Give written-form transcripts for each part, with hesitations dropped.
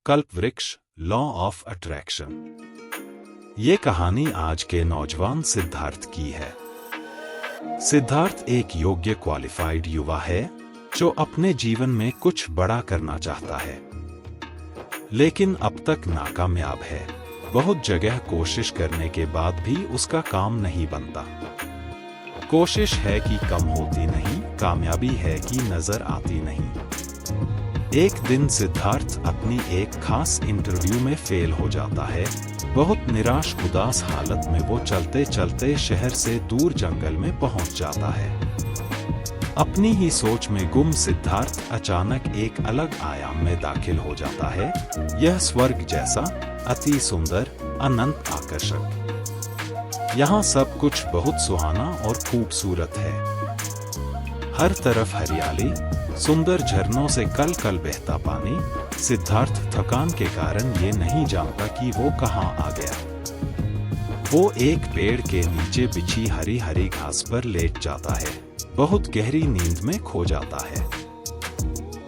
Kalpavriksha, law of attraction. ये कहानी आज के नौजवान सिद्धार्थ की है। सिद्धार्थ एक योग्य क्वालिफाइड युवा है जो अपने जीवन में कुछ बड़ा करना चाहता है, लेकिन अब तक नाकामयाब है। बहुत जगह कोशिश करने के बाद भी उसका काम नहीं बनता। कोशिश है कि कम होती नहीं, कामयाबी है कि नजर आती नहीं। एक दिन सिद्धार्थ अपनी एक खास इंटरव्यू में फेल हो जाता है। बहुत निराश उदास हालत में वो चलते चलते शहर से दूर जंगल में पहुंच जाता है। अपनी ही सोच में गुम सिद्धार्थ अचानक एक अलग आयाम में दाखिल हो जाता है। यह स्वर्ग जैसा, अति सुंदर, अनंत आकर्षक। यहाँ सब कुछ बहुत सुहाना और खूबसूरत है। हर तरफ हरियाली, सुंदर झरनों से कल कल बहता पानी। सिद्धार्थ थकान के कारण ये नहीं जानता कि वो कहाँ आ गया। वो एक पेड़ के नीचे बिछी हरी हरी घास पर लेट जाता है। बहुत गहरी नींद में खो जाता है।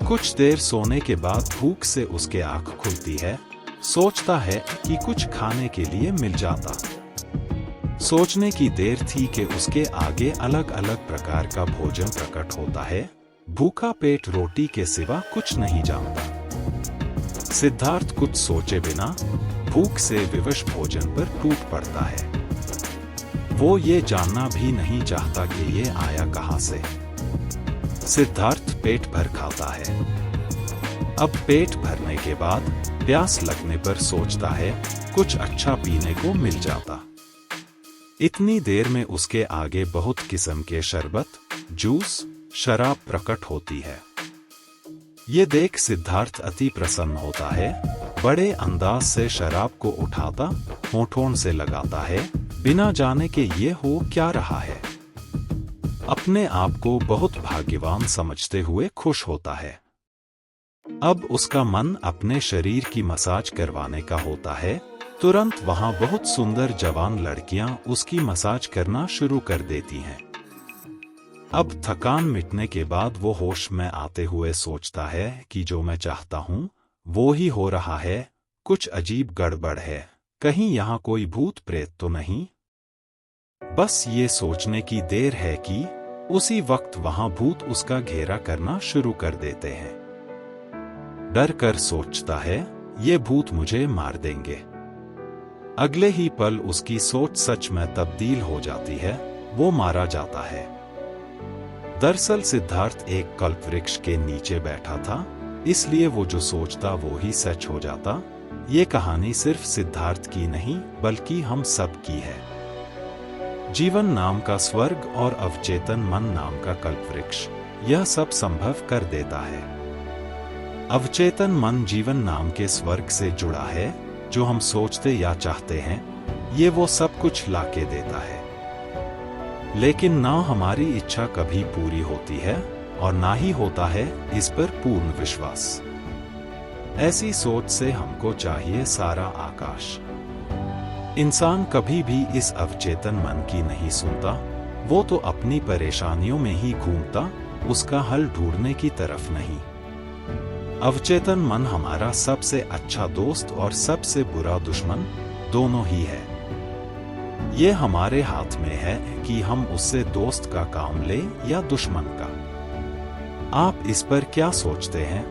कुछ देर सोने के बाद भूख से उसके आंख खुलती है। सोचता है कि कुछ खाने के लिए मिल जाता। सोचने की देर थी कि उसके आगे अलग अलग प्रकार का भोजन प्रकट होता है। भूखा पेट रोटी के सिवा कुछ नहीं जानता। सिद्धार्थ कुछ सोचे बिना भूख से विवश भोजन पर टूट पड़ता है। वो ये जानना भी नहीं चाहता कि ये आया कहाँ से। सिद्धार्थ पेट भर खाता है। अब पेट भरने के बाद प्यास लगने पर सोचता है कुछ अच्छा पीने को मिल जाता। इतनी देर में उसके आगे बहुत किस्म के शरबत, जूस, शराब प्रकट होती है। ये देख सिद्धार्थ अति प्रसन्न होता है। बड़े अंदाज से शराब को उठाता, होठों से लगाता है, बिना जाने के ये हो क्या रहा है। अपने आप को बहुत भाग्यवान समझते हुए खुश होता है। अब उसका मन अपने शरीर की मसाज करवाने का होता है। तुरंत वहां बहुत सुंदर जवान लड़कियां उसकी मसाज करना शुरू कर देती हैं। अब थकान मिटने के बाद वो होश में आते हुए सोचता है कि जो मैं चाहता हूँ वो ही हो रहा है। कुछ अजीब गड़बड़ है। कहीं यहाँ कोई भूत प्रेत तो नहीं। बस ये सोचने की देर है कि उसी वक्त वहां भूत उसका घेरा करना शुरू कर देते हैं। डर कर सोचता है ये भूत मुझे मार देंगे। अगले ही पल उसकी सोच सच में तब्दील हो जाती है। वो मारा जाता है। दरअसल सिद्धार्थ एक कल्पवृक्ष के नीचे बैठा था, इसलिए वो जो सोचता वो ही सच हो जाता। ये कहानी सिर्फ सिद्धार्थ की नहीं बल्कि हम सब की है। जीवन नाम का स्वर्ग और अवचेतन मन नाम का कल्पवृक्ष यह सब संभव कर देता है। अवचेतन मन जीवन नाम के स्वर्ग से जुड़ा है। जो हम सोचते या चाहते हैं ये वो सब कुछ लाके देता है। लेकिन ना हमारी इच्छा कभी पूरी होती है और ना ही होता है इस पर पूर्ण विश्वास। ऐसी सोच से हमको चाहिए सारा आकाश। इंसान कभी भी इस अवचेतन मन की नहीं सुनता। वो तो अपनी परेशानियों में ही घूमता, उसका हल ढूंढने की तरफ नहीं। अवचेतन मन हमारा सबसे अच्छा दोस्त और सबसे बुरा दुश्मन दोनों ही है। ये हमारे हाथ में है कि हम उससे दोस्त का काम लें या दुश्मन का। आप इस पर क्या सोचते हैं?